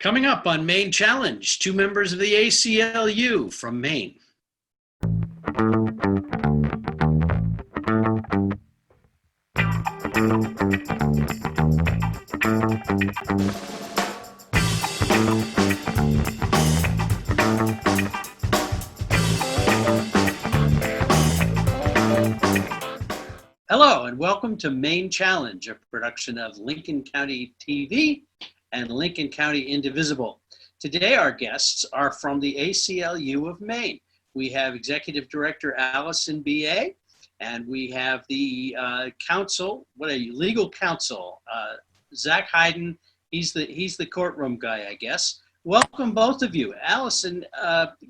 Coming up on Maine Challenge, two members of the ACLU from Maine. Hello and welcome to Maine Challenge, a production of Lincoln County TV and Lincoln County Indivisible. Today our guests are from the ACLU of Maine. We have Executive Director Alison Beyea, and we have the legal counsel, Zach Heiden. He's the courtroom guy, I guess. Welcome both of you. Alison,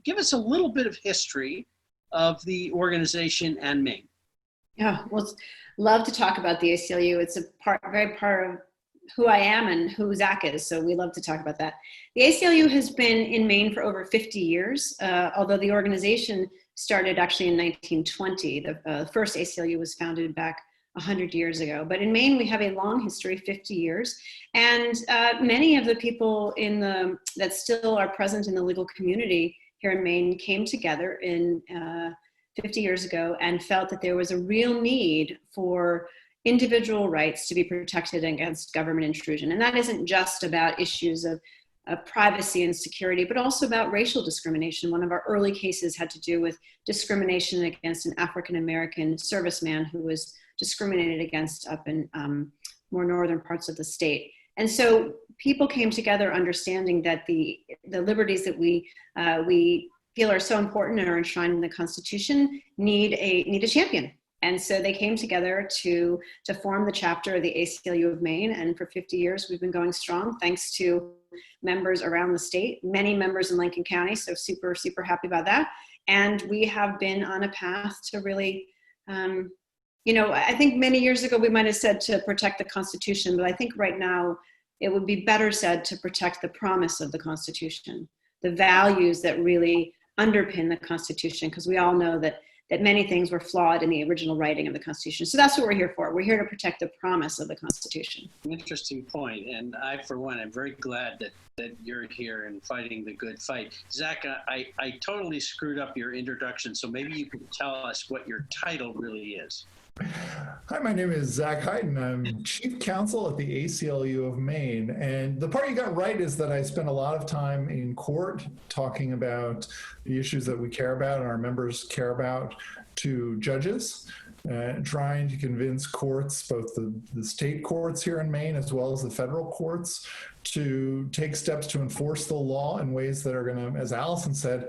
give us a little bit of history of the organization and Maine. Yeah, well, love to talk about the ACLU. It's a very part of who I am and who Zach is, so we love to talk about that. The ACLU has been in Maine for over 50 years, although the organization started actually in 1920. The first ACLU was founded back 100 years ago. But in Maine, we have a long history, 50 years, and many of the people that still are present in the legal community here in Maine came together in 50 years ago and felt that there was a real need for individual rights to be protected against government intrusion. And that isn't just about issues of privacy and security, but also about racial discrimination. One of our early cases had to do with discrimination against an African-American serviceman who was discriminated against up in more northern parts of the state. And so people came together understanding that the liberties that we feel are so important and are enshrined in the Constitution need a champion. And so they came together to form the chapter of the ACLU of Maine. And for 50 years, we've been going strong thanks to members around the state, many members in Lincoln County. So super, super happy about that. And we have been on a path to really, I think many years ago, we might've said to protect the Constitution, but I think right now it would be better said to protect the promise of the Constitution, the values that really underpin the Constitution, because we all know that many things were flawed in the original writing of the Constitution. So that's what we're here for. We're here to protect the promise of the Constitution. Interesting point. And I, for one, am very glad that you're here and fighting the good fight. Zach, I totally screwed up your introduction, so maybe you can tell us what your title really is. Hi, my name is Zach Heiden. I'm Chief Counsel at the ACLU of Maine. And the part you got right is that I spent a lot of time in court talking about the issues that we care about and our members care about to judges, trying to convince courts, both the state courts here in Maine as well as the federal courts, to take steps to enforce the law in ways that are going to, as Alison said,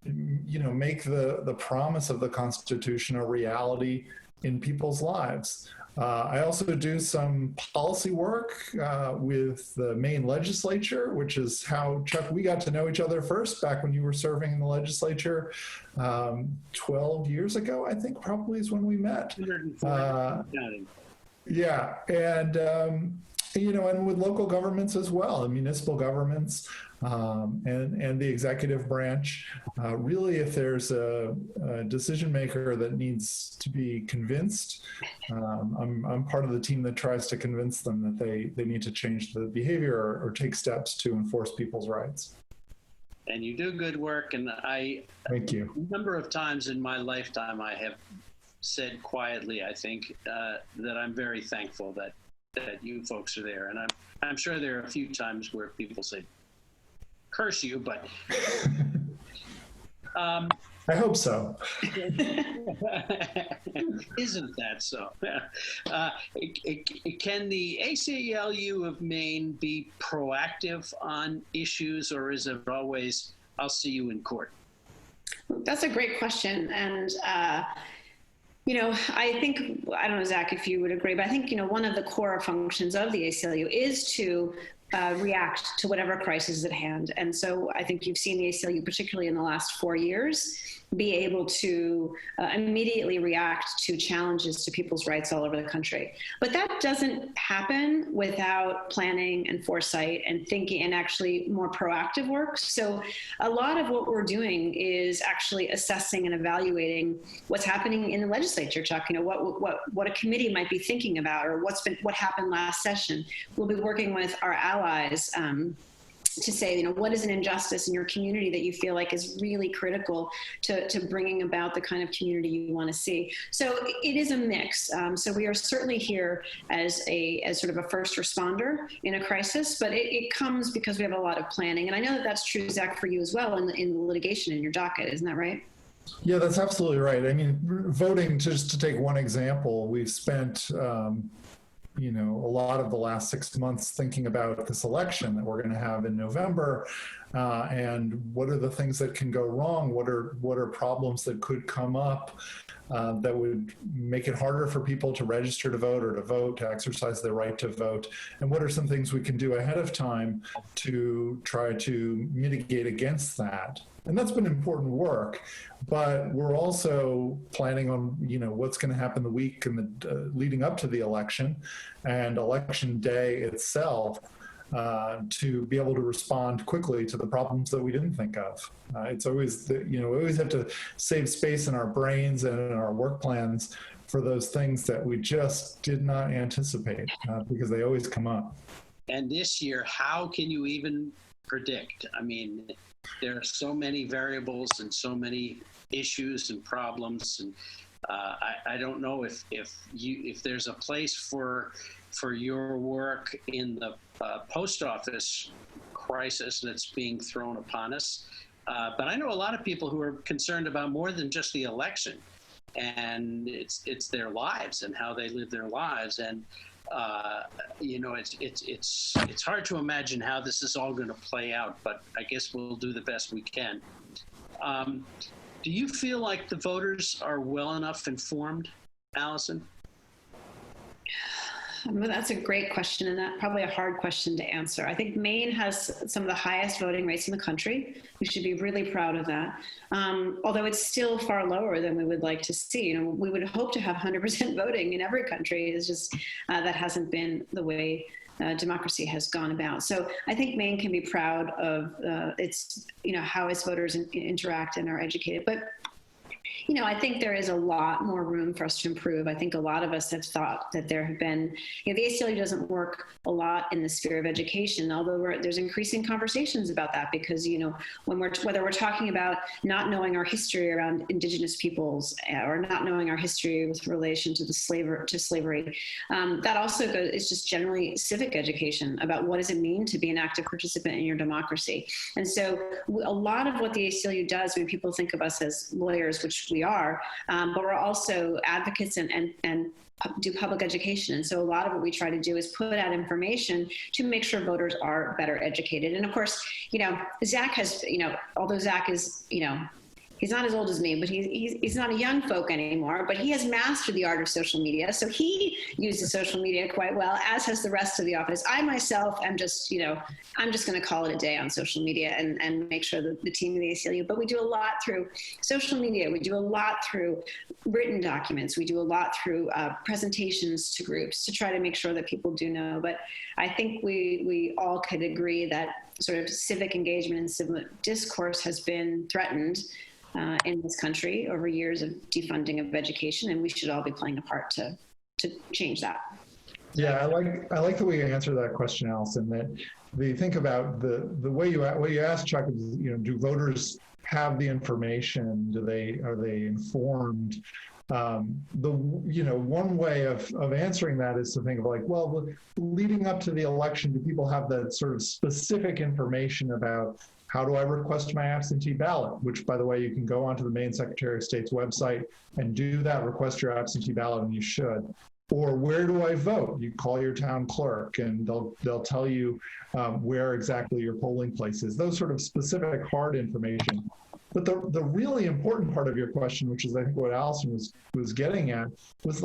make the promise of the Constitution a reality in people's lives. I also do some policy work with the Maine legislature, which is how, Chuck, we got to know each other first back when you were serving in the legislature 12 years ago, I think probably is when we met. Yeah, and and with local governments as well, and municipal governments, and the executive branch. Really, if there's a decision maker that needs to be convinced, I'm part of the team that tries to convince them that they need to change the behavior or take steps to enforce people's rights. And you do good work, and Thank you. A number of times in my lifetime I have said quietly, I think, that I'm very thankful that you folks are there. And I'm sure there are a few times where people say, curse you, but I hope so. Isn't that so? Can the ACLU of Maine be proactive on issues, or is it always, I'll see you in court? That's a great question. And I think, I don't know, Zach, if you would agree, but I think, one of the core functions of the ACLU is to react to whatever crisis is at hand. And so I think you've seen the ACLU, particularly in the last 4 years, be able to immediately react to challenges to people's rights all over the country. But that doesn't happen without planning and foresight and thinking and actually more proactive work. So a lot of what we're doing is actually assessing and evaluating what's happening in the legislature, Chuck, what a committee might be thinking about, or what happened last session. We'll be working with our allies to say, what is an injustice in your community that you feel like is really critical to bringing about the kind of community you want to see. So it is a mix. So we are certainly here as sort of a first responder in a crisis, but it comes because we have a lot of planning. And I know that that's true, Zach, for you as well in the litigation in your docket. Isn't that right? Yeah, that's absolutely right. I mean, voting, just to take one example, we've spent a lot of the last 6 months thinking about this election that we're going to have in November, and what are the things that can go wrong? What are problems that could come up that would make it harder for people to register to vote or to vote, to exercise their right to vote? And what are some things we can do ahead of time to try to mitigate against that? And that's been important work, but we're also planning on, what's going to happen the week and leading up to the election and election day itself, to be able to respond quickly to the problems that we didn't think of. It's always, we always have to save space in our brains and in our work plans for those things that we just did not anticipate, because they always come up. And this year, how can you even predict? I mean, there are so many variables and so many issues and problems, and I don't know if there's a place for your work in the post office crisis that's being thrown upon us. But I know a lot of people who are concerned about more than just the election, and it's their lives and how they live their lives. And it's hard to imagine how this is all going to play out, but I guess we'll do the best we can. Do you feel like the voters are well enough informed, Alison? Well, that's a great question, and that's probably a hard question to answer. I think Maine has some of the highest voting rates in the country. We should be really proud of that. Although it's still far lower than we would like to see. We would hope to have 100% voting in every country. It's just that hasn't been the way democracy has gone about. So I think Maine can be proud of how its voters interact and are educated. But I think there is a lot more room for us to improve. I think a lot of us have thought that there have been, the ACLU doesn't work a lot in the sphere of education, although there's increasing conversations about that because, whether we're talking about not knowing our history around Indigenous peoples or not knowing our history with relation to slavery, that also is just generally civic education about what does it mean to be an active participant in your democracy. And so a lot of what the ACLU does, when people think of us as lawyers, which we are, but we're also advocates and do public education. And so a lot of what we try to do is put out information to make sure voters are better educated. And of course, Zach has, although Zach is, he's not as old as me, but he's not a young folk anymore, but he has mastered the art of social media. So he uses social media quite well, as has the rest of the office. I myself am just, I'm just going to call it a day on social media and make sure that the team of the ACLU, but we do a lot through social media. We do a lot through written documents. We do a lot through presentations to groups to try to make sure that people do know. But I think we all could agree that sort of civic engagement and civic discourse has been threatened in this country over years of defunding of education, and we should all be playing a part to change that. Yeah, I like the way you answer that question, Alison. That they think about the way you asked, Chuck, is, do voters have the information? Are they informed? One way of answering that is to think of leading up to the election, do people have that sort of specific information about how do I request my absentee ballot? Which, by the way, you can go onto the Maine Secretary of State's website and do that, request your absentee ballot, and you should. Or where do I vote? You call your town clerk and they'll tell you where exactly your polling place is. Those sort of specific hard information. But the really important part of your question, which is I think what Alison was getting at, was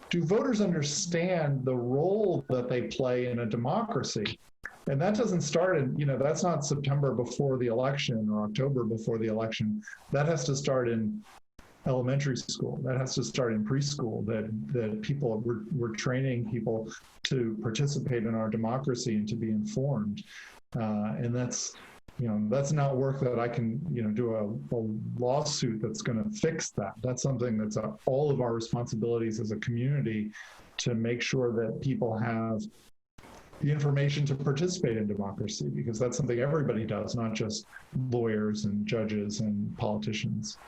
do voters understand the role that they play in a democracy? And that doesn't start that's not September before the election or October before the election. That has to start in elementary school. That has to start in preschool, that we're training people to participate in our democracy and to be informed. And that's not work that I can, do a lawsuit that's going to fix that. That's something that's all of our responsibilities as a community to make sure that people have the information to participate in democracy, because that's something everybody does, not just lawyers and judges and politicians.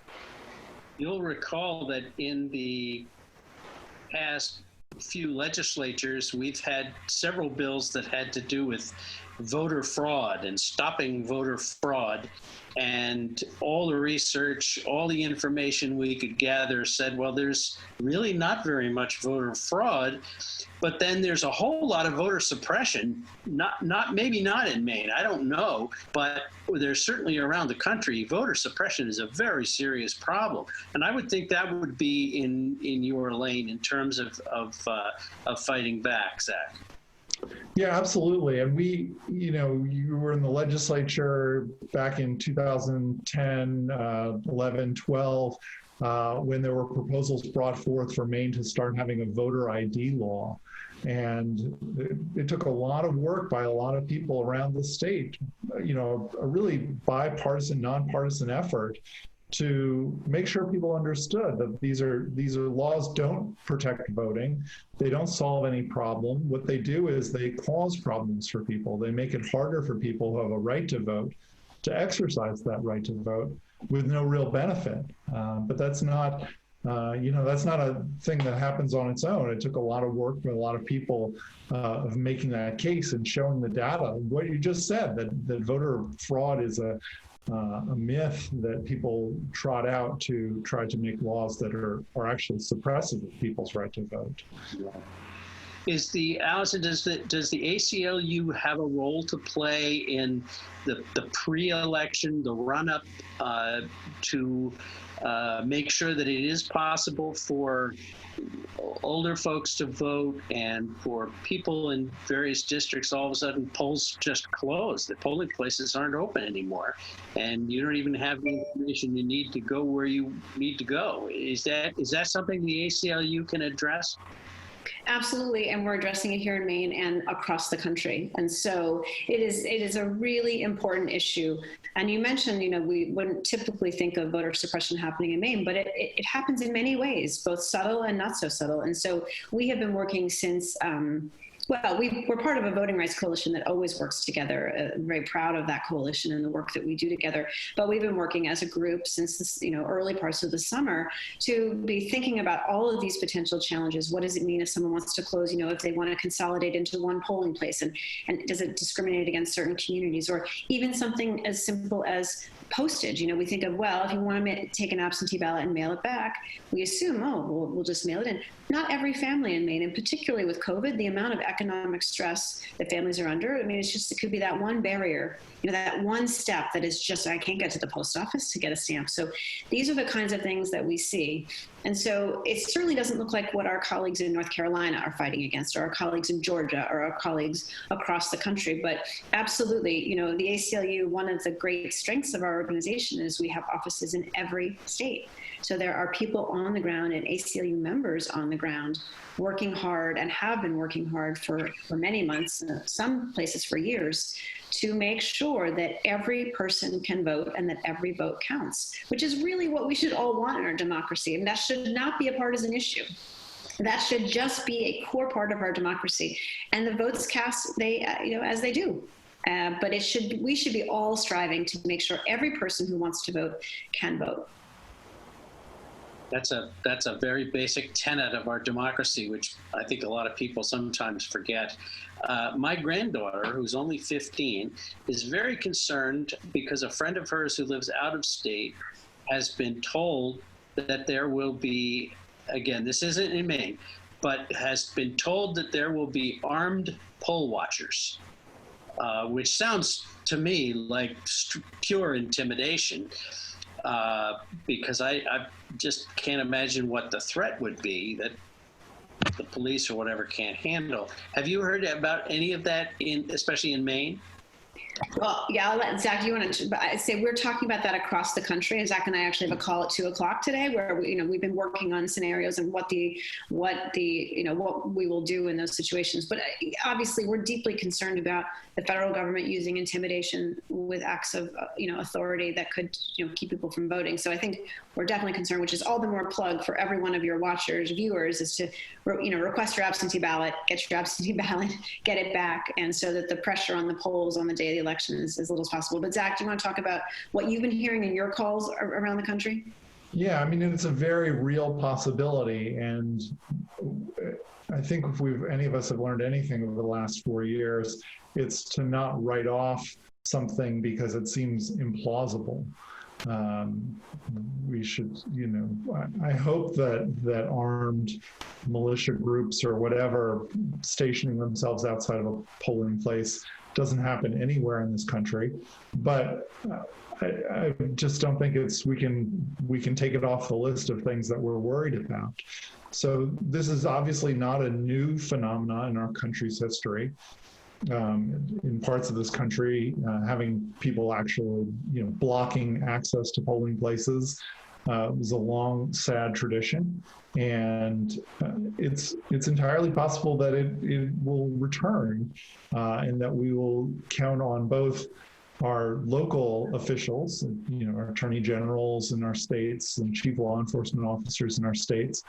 You'll recall that in the past few legislatures, we've had several bills that had to do with voter fraud and stopping voter fraud. And all the research, all the information we could gather said, well, there's really not very much voter fraud, but then there's a whole lot of voter suppression, maybe not in Maine, I don't know, but there's certainly around the country, voter suppression is a very serious problem. And I would think that would be in your lane in terms of fighting back, Zach. Yeah, absolutely. And you were in the legislature back in 2010, 11, 12, when there were proposals brought forth for Maine to start having a voter ID law. And it took a lot of work by a lot of people around the state, a really bipartisan, nonpartisan effort to make sure people understood that these are laws don't protect voting. They don't solve any problem. What they do is they cause problems for people. They make it harder for people who have a right to vote to exercise that right to vote with no real benefit. But that's not, that's not a thing that happens on its own. It took a lot of work with a lot of people of making that case and showing the data. What you just said, that voter fraud is a myth that people trot out to try to make laws that are actually suppressive of people's right to vote. Alison, does the ACLU have a role to play in the pre-election, the run-up to make sure that it is possible for older folks to vote and for people in various districts? All of a sudden polls just closed, the polling places aren't open anymore, and you don't even have the information you need to go where you need to go. Is that something the ACLU can address? Absolutely, and we're addressing it here in Maine and across the country. And so it is a really important issue. And you mentioned, we wouldn't typically think of voter suppression happening in Maine, but it happens in many ways, both subtle and not so subtle. And so we have been working since, we're part of a voting rights coalition that always works together. I'm very proud of that coalition and the work that we do together. But we've been working as a group since this, early parts of the summer to be thinking about all of these potential challenges. What does it mean if someone wants to close, if they want to consolidate into one polling place, and does it discriminate against certain communities, or even something as simple as postage? We think of, if you want to take an absentee ballot and mail it back, we assume, we'll just mail it in. Not every family in Maine, and particularly with COVID, the amount of economic stress that families are under, it could be that one barrier, that one step that is just, I can't get to the post office to get a stamp. So these are the kinds of things that we see. And so it certainly doesn't look like what our colleagues in North Carolina are fighting against, or our colleagues in Georgia, or our colleagues across the country. But absolutely, the ACLU, one of the great strengths of our organization is we have offices in every state. So there are people on the ground and ACLU members on the ground working hard, and have been working hard for many months, some places for years, to make sure that every person can vote and that every vote counts, which is really what we should all want in our democracy. And that should not be a partisan issue. That should just be a core part of our democracy. And the votes cast, as they do. But we should be all striving to make sure every person who wants to vote can vote. That's a very basic tenet of our democracy, which I think a lot of people sometimes forget. My granddaughter, who's only 15, is very concerned because a friend of hers who lives out of state has been told that there will be, again, this isn't in Maine, but has been told that there will be armed poll watchers, which sounds to me like pure intimidation. Because I just can't imagine what the threat would be that the police or whatever can't handle. Have you heard about any of that, especially in Maine? Well, yeah, I'll let Zach, you want to, but I say we're talking about that across the country. And Zach and I actually have a call at 2:00 today where we've been working on scenarios and what we will do in those situations. But obviously we're deeply concerned about the federal government using intimidation with acts of, authority that could, keep people from voting. So I think we're definitely concerned, which is all the more plug for every one of your viewers is to, request your absentee ballot, get your absentee ballot, get it back. And so that the pressure on the polls on the day of the election is as little as possible. But Zach, do you want to talk about what you've been hearing in your calls around the country? Yeah, I mean, it's a very real possibility. And I think if any of us have learned anything over the last 4 years, it's to not write off something because it seems implausible. We should, I hope that armed militia groups or whatever stationing themselves outside of a polling place doesn't happen anywhere in this country. But I just don't think we can take it off the list of things that we're worried about. So this is obviously not a new phenomenon in our country's history. In parts of this country, having people actually, blocking access to polling places was a long, sad tradition, and it's entirely possible that it will return, and that we will count on both our local officials, our attorney generals in our states and chief law enforcement officers in our states,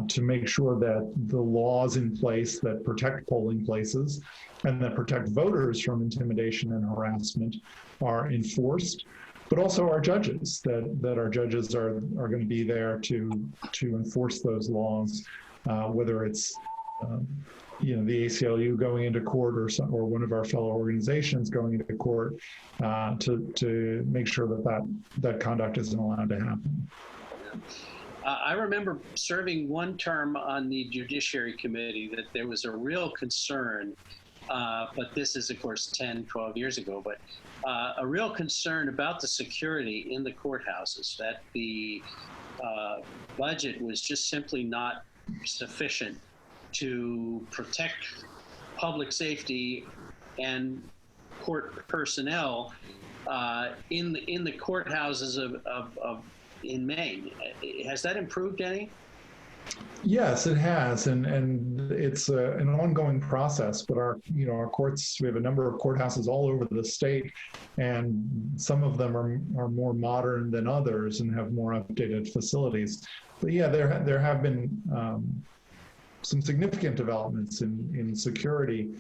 to make sure that the laws in place that protect polling places and that protect voters from intimidation and harassment are enforced, but also our judges, that our judges are going to be there to enforce those laws, whether it's the ACLU going into court or one of our fellow organizations going into court to make sure that conduct isn't allowed to happen. I remember serving one term on the Judiciary Committee that there was a real concern, but this is, of course, 10, 12 years ago, but a real concern about the security in the courthouses, that the budget was just simply not sufficient to protect public safety and court personnel in the courthouses in Maine. Has that improved any? Yes, it has, and it's an ongoing process. But our courts, we have a number of courthouses all over the state, and some of them are more modern than others and have more updated facilities. But yeah, there have been some significant developments in security,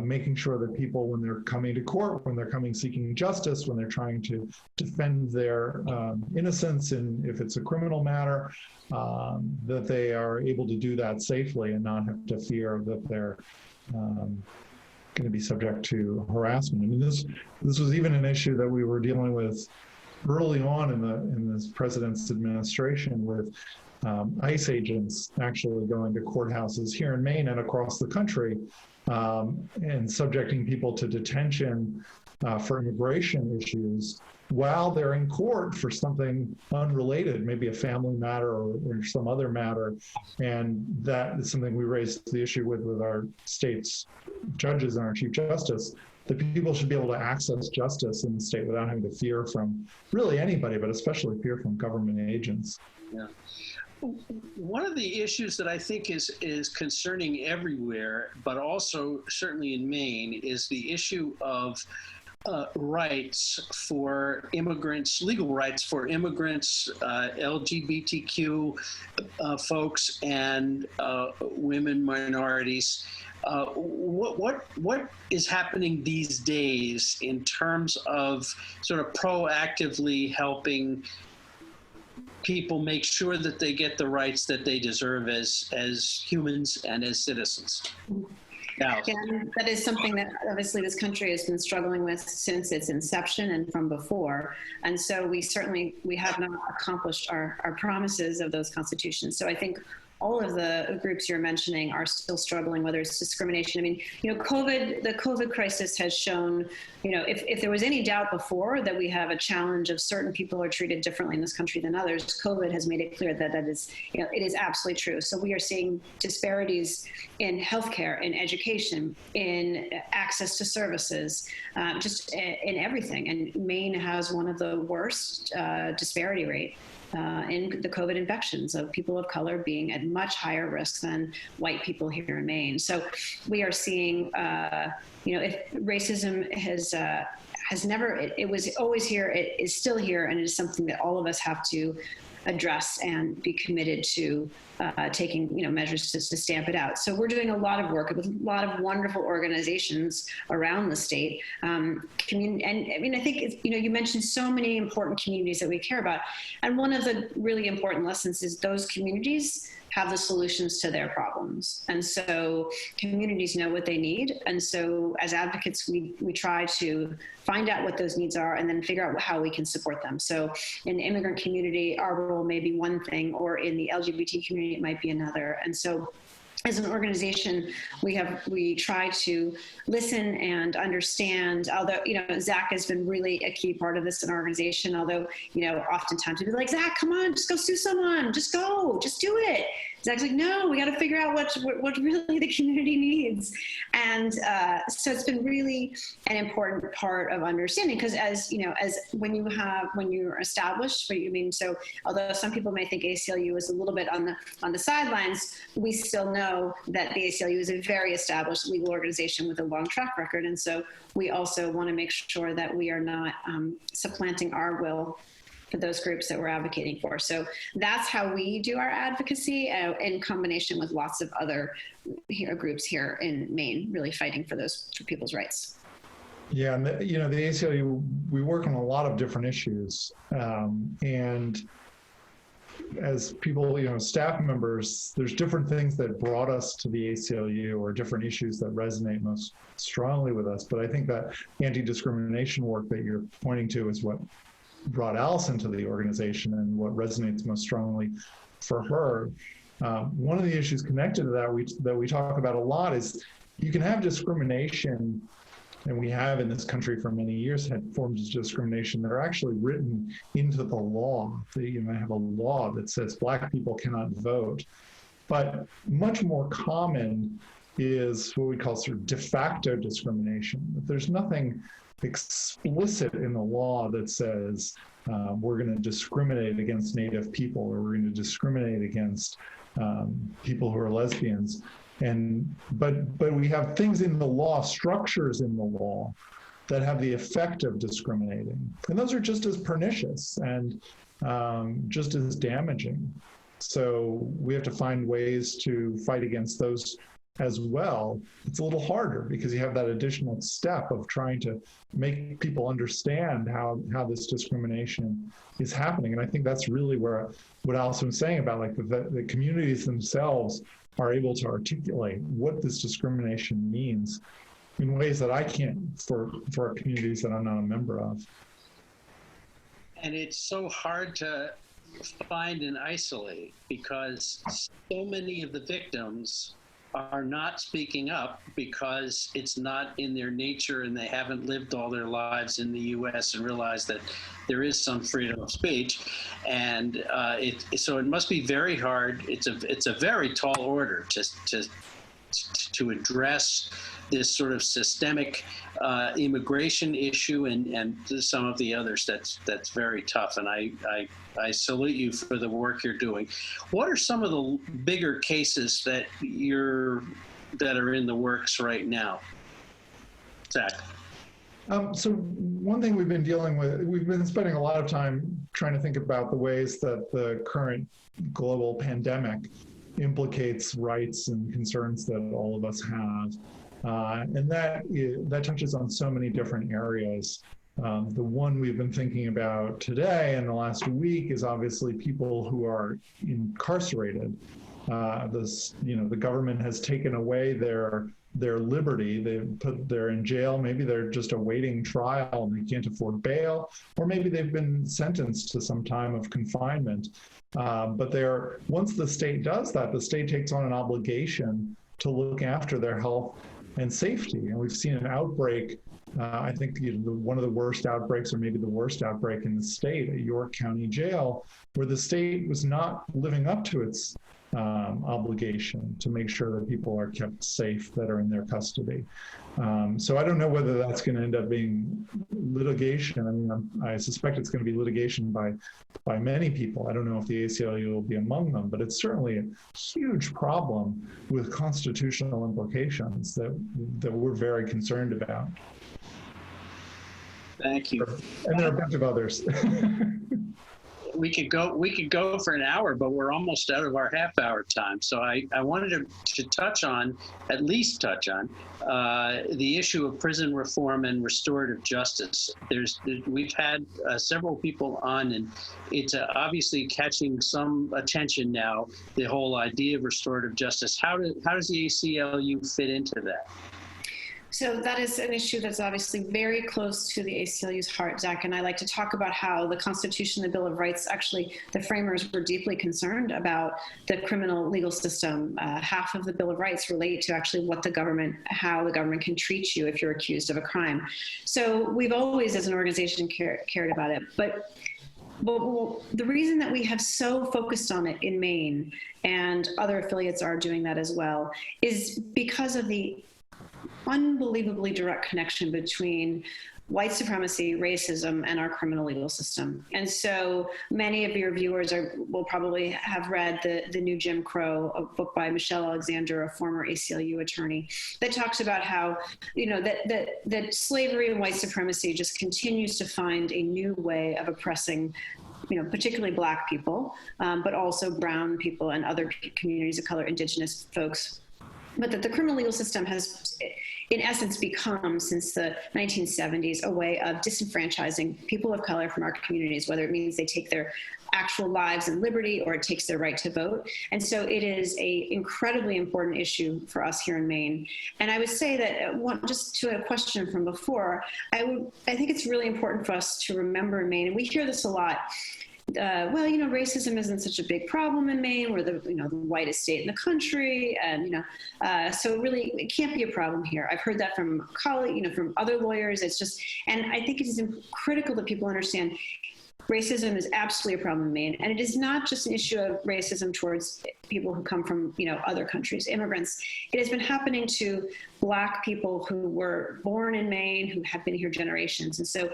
making sure that people, when they're coming to court, when they're coming seeking justice, when they're trying to defend their innocence, and if it's a criminal matter, that they are able to do that safely and not have to fear that they're going to be subject to harassment. I mean, this was even an issue that we were dealing with early on in this president's administration, with ICE agents actually going to courthouses here in Maine and across the country, and subjecting people to detention for immigration issues while they're in court for something unrelated, maybe a family matter or some other matter. And that is something we raised the issue with our state's judges and our Chief Justice, that people should be able to access justice in the state without having to fear from really anybody, but especially fear from government agents. Yeah. One of the issues that I think is concerning everywhere, but also certainly in Maine, is the issue of rights for immigrants, legal rights for immigrants, LGBTQ folks, and women, minorities. What is happening these days in terms of sort of proactively helping people make sure that they get the rights that they deserve as humans and as citizens? Yeah, that is something that obviously this country has been struggling with since its inception and from before. And so we have not accomplished our promises of those constitutions. So I think all of the groups you're mentioning are still struggling, whether it's discrimination. I mean, the COVID crisis has shown, if there was any doubt before that we have a challenge of certain people are treated differently in this country than others, COVID has made it clear that that is, it is absolutely true. So we are seeing disparities in healthcare, in education, in access to services, just in everything. And Maine has one of the worst disparity rate in the COVID infections of people of color being at much higher risk than white people here in Maine. So we are seeing, if racism has never, it was always here, it is still here, and it is something that all of us have to address and be committed to taking measures to stamp it out. So we're doing a lot of work with a lot of wonderful organizations around the state. And I mean, I think you mentioned so many important communities that we care about, and one of the really important lessons is those communities have the solutions to their problems. And so communities know what they need. And so as advocates, we try to find out what those needs are and then figure out how we can support them. So in the immigrant community, our role may be one thing, or in the LGBT community, it might be another. And so as an organization, we try to listen and understand, although, Zach has been really a key part of this in our organization, although, oftentimes we'd be like, Zach, come on, just go sue someone, just go, just do it. Zach's like, no, we got to figure out what really the community needs. And so it's been really an important part of understanding, because as when you're established, so although some people may think ACLU is a little bit on the sidelines, we still know that the ACLU is a very established legal organization with a long track record. And so we also want to make sure that we are not supplanting our will for those groups that we're advocating for. So that's how we do our advocacy, in combination with lots of other groups here in Maine, really fighting for people's rights. Yeah, and the ACLU, we work on a lot of different issues, and as people, staff members, there's different things that brought us to the ACLU, or different issues that resonate most strongly with us. But I think that anti-discrimination work that you're pointing to is what brought Alison to the organization and what resonates most strongly for her. One of the issues connected to that we talk about a lot is you can have discrimination, and we have in this country for many years had forms of discrimination that are actually written into the law. You have a law that says Black people cannot vote, but much more common is what we call sort of de facto discrimination. There's nothing explicit in the law that says we're going to discriminate against Native people, or we're going to discriminate against people who are lesbians. But we have things in the law, structures in the law, that have the effect of discriminating, and those are just as pernicious and just as damaging. So we have to find ways to fight against those as well. It's a little harder because you have that additional step of trying to make people understand how this discrimination is happening. And I think that's really where what Alison was saying about the communities themselves are able to articulate what this discrimination means in ways that I can't for communities that I'm not a member of. And it's so hard to find and isolate because so many of the victims are not speaking up because it's not in their nature, and they haven't lived all their lives in the U.S. and realized that there is some freedom of speech. And so it must be very hard. It's a very tall order to address this sort of systemic immigration issue and some of the others. That's very tough. And I salute you for the work you're doing. What are some of the bigger cases that are in the works right now? Zach. So one thing we've been dealing with, we've been spending a lot of time trying to think about the ways that the current global pandemic implicates rights and concerns that all of us have. And that touches on so many different areas. The one we've been thinking about today and the last week is obviously people who are incarcerated. The government has taken away their liberty. They're in jail. Maybe they're just awaiting trial and they can't afford bail, or maybe they've been sentenced to some time of confinement. But once the state does that, the state takes on an obligation to look after their health and safety. And we've seen an outbreak. I think one of the worst outbreaks, or maybe the worst outbreak in the state, at York County Jail, where the state was not living up to its obligation to make sure that people are kept safe that are in their custody. So I don't know whether that's going to end up being litigation. I mean, I suspect it's going to be litigation by many people. I don't know if the ACLU will be among them, but it's certainly a huge problem with constitutional implications that we're very concerned about. Thank you. And there are a bunch of others. We could go for an hour, but we're almost out of our half-hour time. So I wanted to at least touch on the issue of prison reform and restorative justice. We've had several people on, and it's obviously catching some attention now, the whole idea of restorative justice. How does the ACLU fit into that? So that is an issue that's obviously very close to the ACLU's heart, Zach, and I like to talk about how the Constitution and the Bill of Rights, actually, the framers were deeply concerned about the criminal legal system. Half of the Bill of Rights relate to actually how the government can treat you if you're accused of a crime. So we've always, as an organization, cared about it. But the reason that we have so focused on it in Maine, and other affiliates are doing that as well, is because of the unbelievably direct connection between white supremacy, racism, and our criminal legal system. And so many of your viewers will probably have read the new Jim Crow, a book by Michelle Alexander, a former ACLU attorney, that talks about how, that slavery and white supremacy just continues to find a new way of oppressing, particularly Black people, but also brown people and other communities of color, indigenous folks. But that the criminal legal system has, in essence, become, since the 1970s, a way of disenfranchising people of color from our communities, whether it means they take their actual lives and liberty or it takes their right to vote. And so it is an incredibly important issue for us here in Maine. And I would say that, just to a question from before, I think it's really important for us to remember in Maine, and we hear this a lot, racism isn't such a big problem in Maine. We're the whitest state in the country, and so it can't be a problem here. I've heard that from colleagues, from other lawyers. It's just, and I think it is critical that people understand racism is absolutely a problem in Maine, and it is not just an issue of racism towards people who come from other countries, immigrants. It has been happening to Black people who were born in Maine, who have been here generations. And so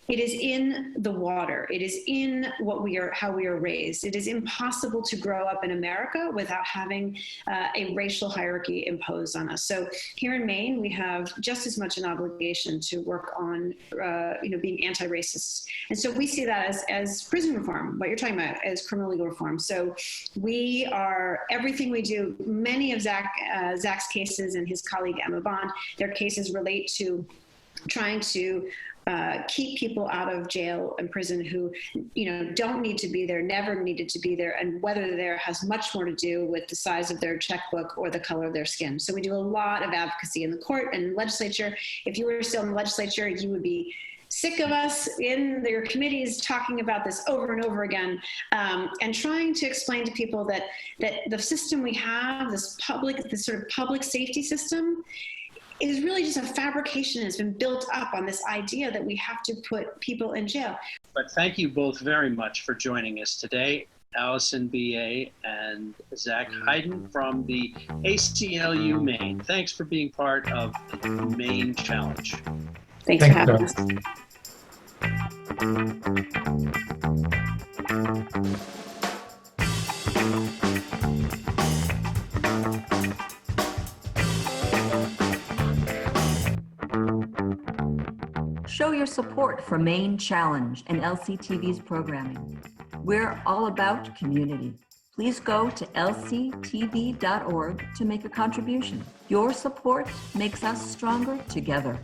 it is in the water. It is in how we are raised. It is impossible to grow up in America without having a racial hierarchy imposed on us. So here in Maine, we have just as much an obligation to work on, being anti-racist. And so we see that as prison reform, what you're talking about, as criminal legal reform. So everything we do, many of Zach's cases and his colleague Emma Bond, their cases relate to trying to keep people out of jail and prison who, don't need to be there, never needed to be there, and whether they're there has much more to do with the size of their checkbook or the color of their skin. So we do a lot of advocacy in the court and legislature. If you were still in the legislature, you would be sick of us in their committees talking about this over and over again, and trying to explain to people that the system we have, this sort of public safety system, is really just a fabrication. It's been built up on this idea that we have to put people in jail. But thank you both very much for joining us today. Alison Beyea and Zach Heiden from the ACLU Maine. Thanks for being part of the Maine Challenge. Thanks for having us. Show your support for Maine Challenge and LCTV's programming. We're all about community. Please go to lctv.org to make a contribution. Your support makes us stronger together.